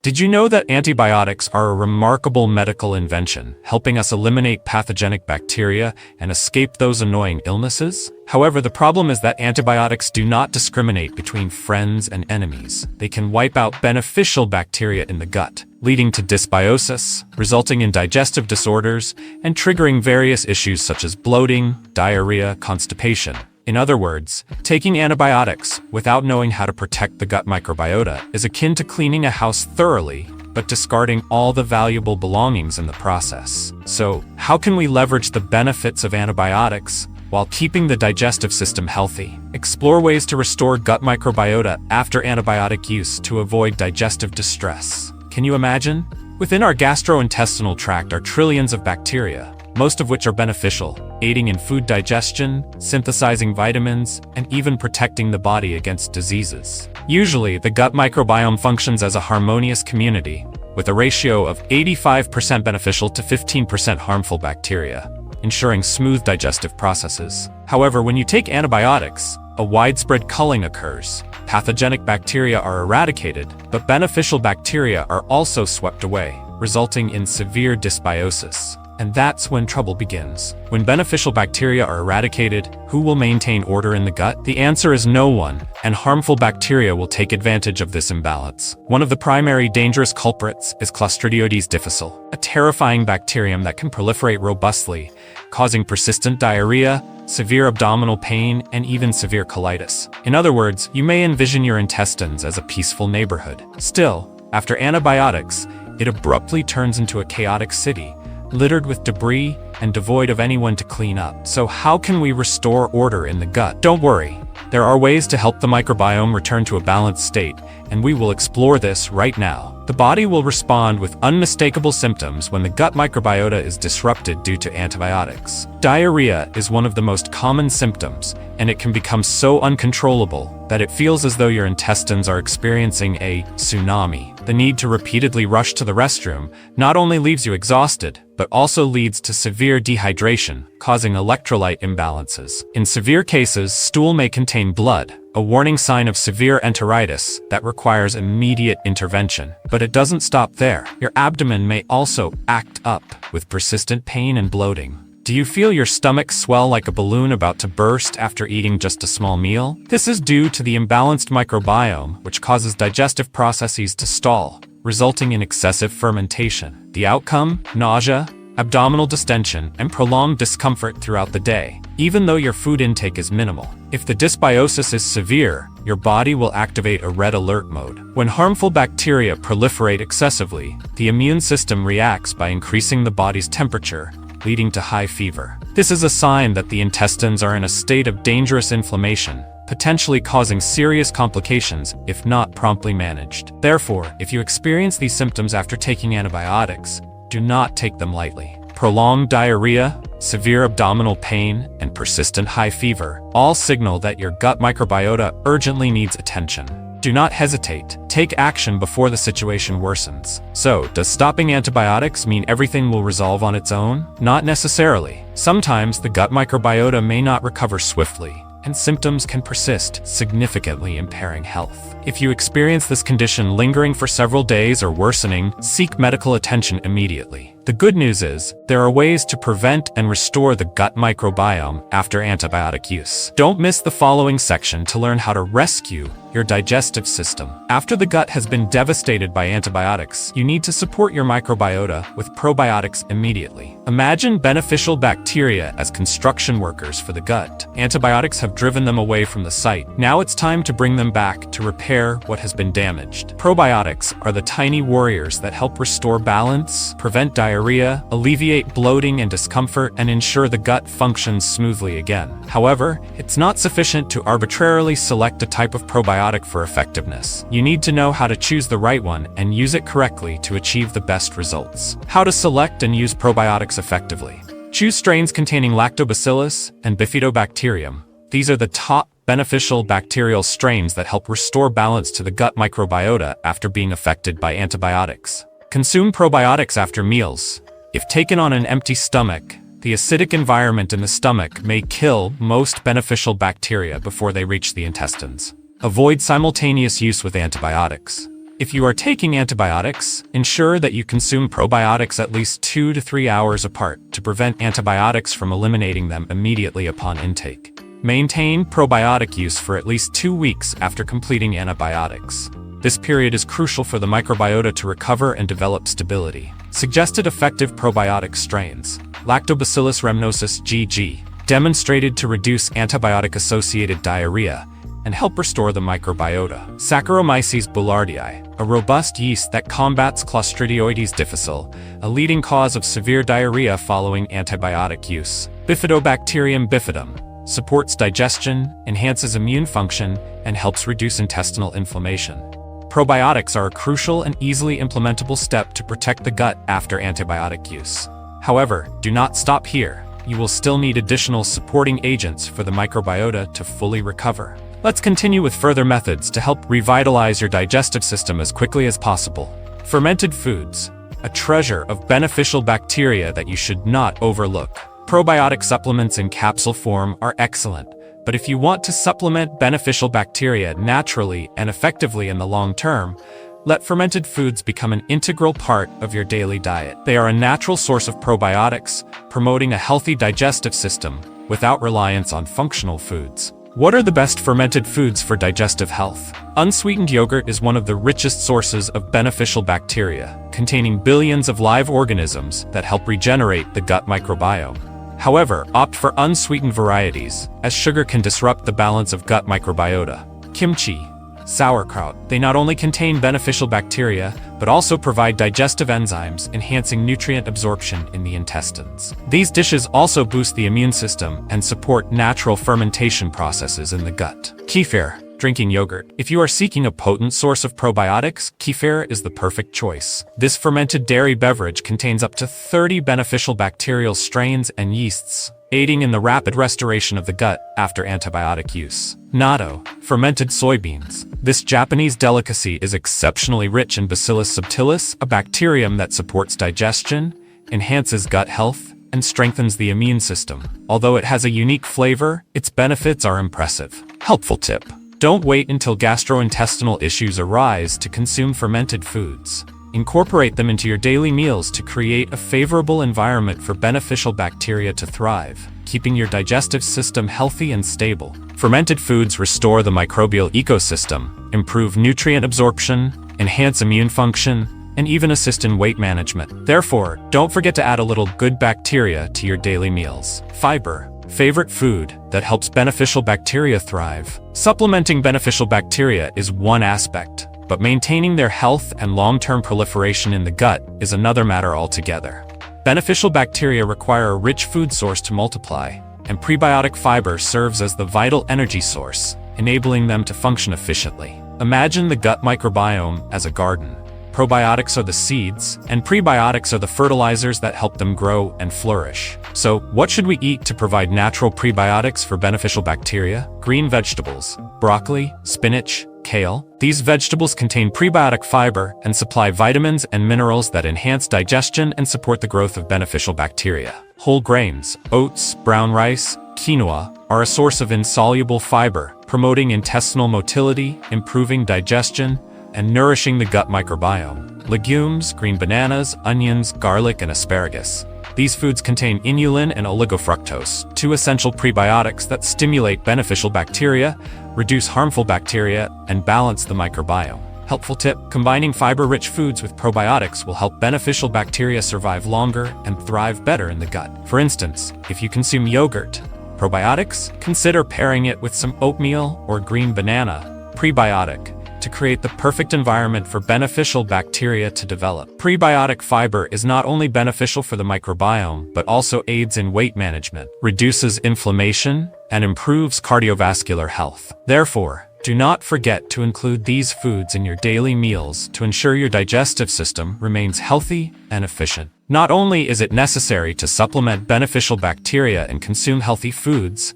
Did you know that antibiotics are a remarkable medical invention, helping us eliminate pathogenic bacteria and escape those annoying illnesses? However, the problem is that antibiotics do not discriminate between friends and enemies. They can wipe out beneficial bacteria in the gut, leading to dysbiosis, resulting in digestive disorders, and triggering various issues such as bloating, diarrhea, constipation. In other words, taking antibiotics without knowing how to protect the gut microbiota is akin to cleaning a house thoroughly, but discarding all the valuable belongings in the process. So, how can we leverage the benefits of antibiotics while keeping the digestive system healthy? Explore ways to restore gut microbiota after antibiotic use to avoid digestive distress. Can you imagine? Within our gastrointestinal tract are trillions of bacteria, most of which are beneficial, aiding in food digestion, synthesizing vitamins, and even protecting the body against diseases. Usually, the gut microbiome functions as a harmonious community, with a ratio of 85% beneficial to 15% harmful bacteria, ensuring smooth digestive processes. However, when you take antibiotics, a widespread culling occurs. Pathogenic bacteria are eradicated, but beneficial bacteria are also swept away, resulting in severe dysbiosis. And that's when trouble begins. When beneficial bacteria are eradicated, who will maintain order in the gut? The answer is no one, and harmful bacteria will take advantage of this imbalance. One of the primary dangerous culprits is Clostridioides difficile, a terrifying bacterium that can proliferate robustly, causing persistent diarrhea, severe abdominal pain, and even severe colitis. In other words, you may envision your intestines as a peaceful neighborhood. Still, after antibiotics, it abruptly turns into a chaotic city, littered with debris and devoid of anyone to clean up. So how can we restore order in the gut? Don't worry, there are ways to help the microbiome return to a balanced state, and we will explore this right now. The body will respond with unmistakable symptoms when the gut microbiota is disrupted due to antibiotics. Diarrhea is one of the most common symptoms, and it can become so uncontrollable that it feels as though your intestines are experiencing a tsunami. The need to repeatedly rush to the restroom not only leaves you exhausted, but also leads to severe dehydration, causing electrolyte imbalances. In severe cases, stool may contain blood, a warning sign of severe enteritis that requires immediate intervention. But it doesn't stop there. Your abdomen may also act up with persistent pain and bloating. Do you feel your stomach swell like a balloon about to burst after eating just a small meal? This is due to the imbalanced microbiome, which causes digestive processes to stall, resulting in excessive fermentation. The outcome? Nausea, abdominal distension, and prolonged discomfort throughout the day, even though your food intake is minimal. If the dysbiosis is severe, your body will activate a red alert mode. When harmful bacteria proliferate excessively, the immune system reacts by increasing the body's temperature, leading to high fever. This is a sign that the intestines are in a state of dangerous inflammation, potentially causing serious complications if not promptly managed. Therefore, if you experience these symptoms after taking antibiotics, do not take them lightly. Prolonged diarrhea, severe abdominal pain, and persistent high fever all signal that your gut microbiota urgently needs attention. Do not hesitate. Take action before the situation worsens. So, does stopping antibiotics mean everything will resolve on its own? Not necessarily. Sometimes the gut microbiota may not recover swiftly, and symptoms can persist, significantly impairing health. If you experience this condition lingering for several days or worsening, seek medical attention immediately. The good news is, there are ways to prevent and restore the gut microbiome after antibiotic use. Don't miss the following section to learn how to rescue your digestive system. After the gut has been devastated by antibiotics, you need to support your microbiota with probiotics immediately. Imagine beneficial bacteria as construction workers for the gut. Antibiotics have driven them away from the site. Now it's time to bring them back to repair what has been damaged. Probiotics are the tiny warriors that help restore balance, prevent diarrhea, alleviate bloating and discomfort, and ensure the gut functions smoothly again. However, it's not sufficient to arbitrarily select a type of probiotic for effectiveness. You need to know how to choose the right one and use it correctly to achieve the best results. How to select and use probiotics effectively. Choose strains containing Lactobacillus and Bifidobacterium. These are the top beneficial bacterial strains that help restore balance to the gut microbiota after being affected by antibiotics. Consume probiotics after meals. If taken on an empty stomach, the acidic environment in the stomach may kill most beneficial bacteria before they reach the intestines. Avoid simultaneous use with antibiotics. If you are taking antibiotics, ensure that you consume probiotics at least 2 to 3 hours apart to prevent antibiotics from eliminating them immediately upon intake. Maintain probiotic use for at least 2 weeks after completing antibiotics. This period is crucial for the microbiota to recover and develop stability. Suggested effective probiotic strains. Lactobacillus rhamnosus GG, demonstrated to reduce antibiotic-associated diarrhea and help restore the microbiota. Saccharomyces boulardii, a robust yeast that combats Clostridioides difficile, a leading cause of severe diarrhea following antibiotic use. Bifidobacterium bifidum, supports digestion, enhances immune function, and helps reduce intestinal inflammation. Probiotics are a crucial and easily implementable step to protect the gut after antibiotic use. However, do not stop here. You will still need additional supporting agents for the microbiota to fully recover. Let's continue with further methods to help revitalize your digestive system as quickly as possible. Fermented foods, a treasure of beneficial bacteria that you should not overlook. Probiotic supplements in capsule form are excellent, but if you want to supplement beneficial bacteria naturally and effectively in the long term, let fermented foods become an integral part of your daily diet. They are a natural source of probiotics, promoting a healthy digestive system without reliance on functional foods. What are the best fermented foods for digestive health? Unsweetened yogurt is one of the richest sources of beneficial bacteria, containing billions of live organisms that help regenerate the gut microbiome. However, opt for unsweetened varieties, as sugar can disrupt the balance of gut microbiota. Kimchi, sauerkraut. They not only contain beneficial bacteria, but also provide digestive enzymes, enhancing nutrient absorption in the intestines. These dishes also boost the immune system and support natural fermentation processes in the gut. Kefir, drinking yogurt. If you are seeking a potent source of probiotics, kefir is the perfect choice. This fermented dairy beverage contains up to 30 beneficial bacterial strains and yeasts, aiding in the rapid restoration of the gut after antibiotic use. Natto, fermented soybeans. This Japanese delicacy is exceptionally rich in Bacillus subtilis, a bacterium that supports digestion, enhances gut health, and strengthens the immune system. Although it has a unique flavor, its benefits are impressive. Helpful tip: don't wait until gastrointestinal issues arise to consume fermented foods. Incorporate them into your daily meals to create a favorable environment for beneficial bacteria to thrive, keeping your digestive system healthy and stable. Fermented foods restore the microbial ecosystem, improve nutrient absorption, enhance immune function, and even assist in weight management. Therefore, don't forget to add a little good bacteria to your daily meals. Fiber, favorite food that helps beneficial bacteria thrive. Supplementing beneficial bacteria is one aspect, but maintaining their health and long-term proliferation in the gut is another matter altogether. Beneficial bacteria require a rich food source to multiply, and prebiotic fiber serves as the vital energy source, enabling them to function efficiently. Imagine the gut microbiome as a garden. Probiotics are the seeds, and prebiotics are the fertilizers that help them grow and flourish. So, what should we eat to provide natural prebiotics for beneficial bacteria? Green vegetables, broccoli, spinach, kale. These vegetables contain prebiotic fiber and supply vitamins and minerals that enhance digestion and support the growth of beneficial bacteria. Whole grains, oats, brown rice, quinoa, are a source of insoluble fiber, promoting intestinal motility, improving digestion, and nourishing the gut microbiome. Legumes, green bananas, onions, garlic, and asparagus. These foods contain inulin and oligofructose, two essential prebiotics that stimulate beneficial bacteria, reduce harmful bacteria, and balance the microbiome. Helpful tip: combining fiber-rich foods with probiotics will help beneficial bacteria survive longer and thrive better in the gut. For instance, if you consume yogurt, probiotics, consider pairing it with some oatmeal or green banana, prebiotic, to create the perfect environment for beneficial bacteria to develop. Prebiotic fiber is not only beneficial for the microbiome, but also aids in weight management, reduces inflammation, and improves cardiovascular health. Therefore, do not forget to include these foods in your daily meals to ensure your digestive system remains healthy and efficient. Not only is it necessary to supplement beneficial bacteria and consume healthy foods,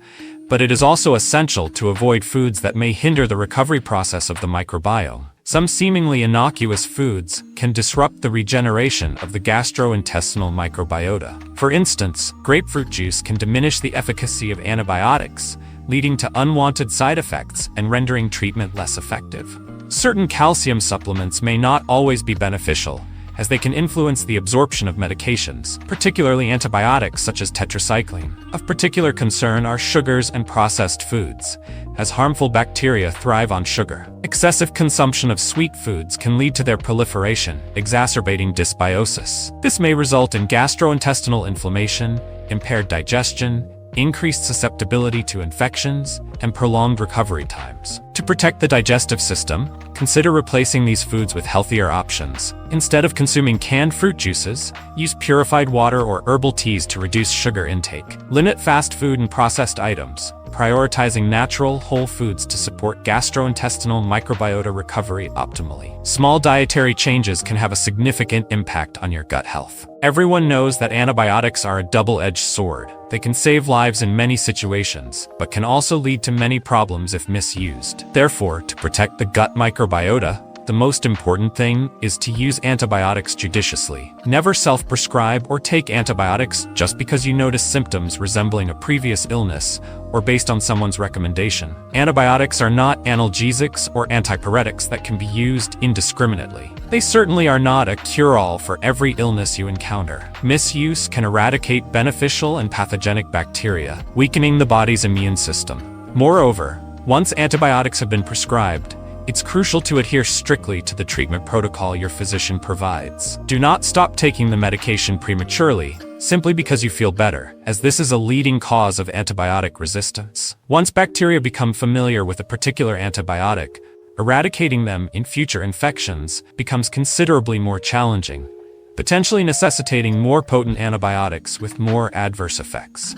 but it is also essential to avoid foods that may hinder the recovery process of the microbiome. Some seemingly innocuous foods can disrupt the regeneration of the gastrointestinal microbiota. For instance, grapefruit juice can diminish the efficacy of antibiotics, leading to unwanted side effects and rendering treatment less effective. Certain calcium supplements may not always be beneficial, as they can influence the absorption of medications, particularly antibiotics such as tetracycline. Of particular concern are sugars and processed foods, as harmful bacteria thrive on sugar. Excessive consumption of sweet foods can lead to their proliferation, exacerbating dysbiosis. This may result in gastrointestinal inflammation, impaired digestion, increased susceptibility to infections, and prolonged recovery times. To protect the digestive system, consider replacing these foods with healthier options. Instead of consuming canned fruit juices, use purified water or herbal teas to reduce sugar intake. Limit fast food and processed items, prioritizing natural, whole foods to support gastrointestinal microbiota recovery optimally. Small dietary changes can have a significant impact on your gut health. Everyone knows that antibiotics are a double-edged sword. They can save lives in many situations, but can also lead to many problems if misused. Therefore, to protect the gut microbiota, the most important thing is to use antibiotics judiciously. Never self-prescribe or take antibiotics just because you notice symptoms resembling a previous illness or based on someone's recommendation. Antibiotics are not analgesics or antipyretics that can be used indiscriminately. They certainly are not a cure-all for every illness you encounter. Misuse can eradicate beneficial and pathogenic bacteria, weakening the body's immune system. Moreover, once antibiotics have been prescribed, it's crucial to adhere strictly to the treatment protocol your physician provides. Do not stop taking the medication prematurely, simply because you feel better, as this is a leading cause of antibiotic resistance. Once bacteria become familiar with a particular antibiotic, eradicating them in future infections becomes considerably more challenging, potentially necessitating more potent antibiotics with more adverse effects.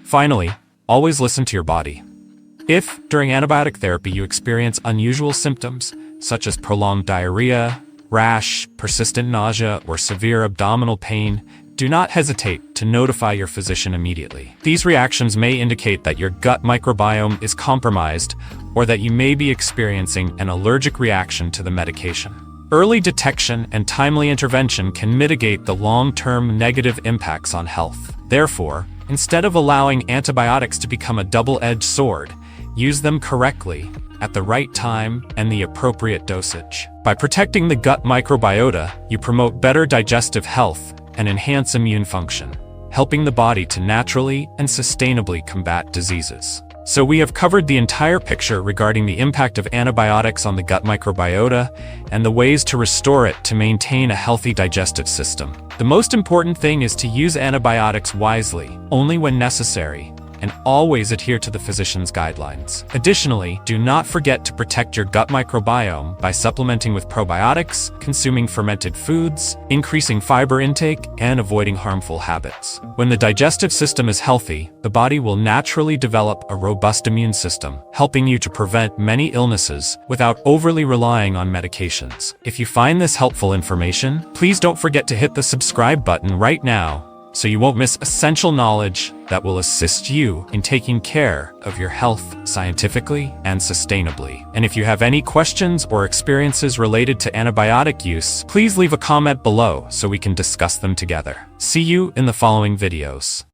Finally, always listen to your body. If, during antibiotic therapy, you experience unusual symptoms, such as prolonged diarrhea, rash, persistent nausea, or severe abdominal pain, do not hesitate to notify your physician immediately. These reactions may indicate that your gut microbiome is compromised or that you may be experiencing an allergic reaction to the medication. Early detection and timely intervention can mitigate the long-term negative impacts on health. Therefore, instead of allowing antibiotics to become a double-edged sword, use them correctly, at the right time, and the appropriate dosage. By protecting the gut microbiota, you promote better digestive health and enhance immune function, helping the body to naturally and sustainably combat diseases. So we have covered the entire picture regarding the impact of antibiotics on the gut microbiota and the ways to restore it to maintain a healthy digestive system. The most important thing is to use antibiotics wisely, only when necessary, and always adhere to the physician's guidelines. Additionally, do not forget to protect your gut microbiome by supplementing with probiotics, consuming fermented foods, increasing fiber intake, and avoiding harmful habits. When the digestive system is healthy, the body will naturally develop a robust immune system, helping you to prevent many illnesses without overly relying on medications. If you find this helpful information, please don't forget to hit the subscribe button right now so you won't miss essential knowledge that will assist you in taking care of your health scientifically and sustainably. And if you have any questions or experiences related to antibiotic use, please leave a comment below so we can discuss them together. See you in the following videos.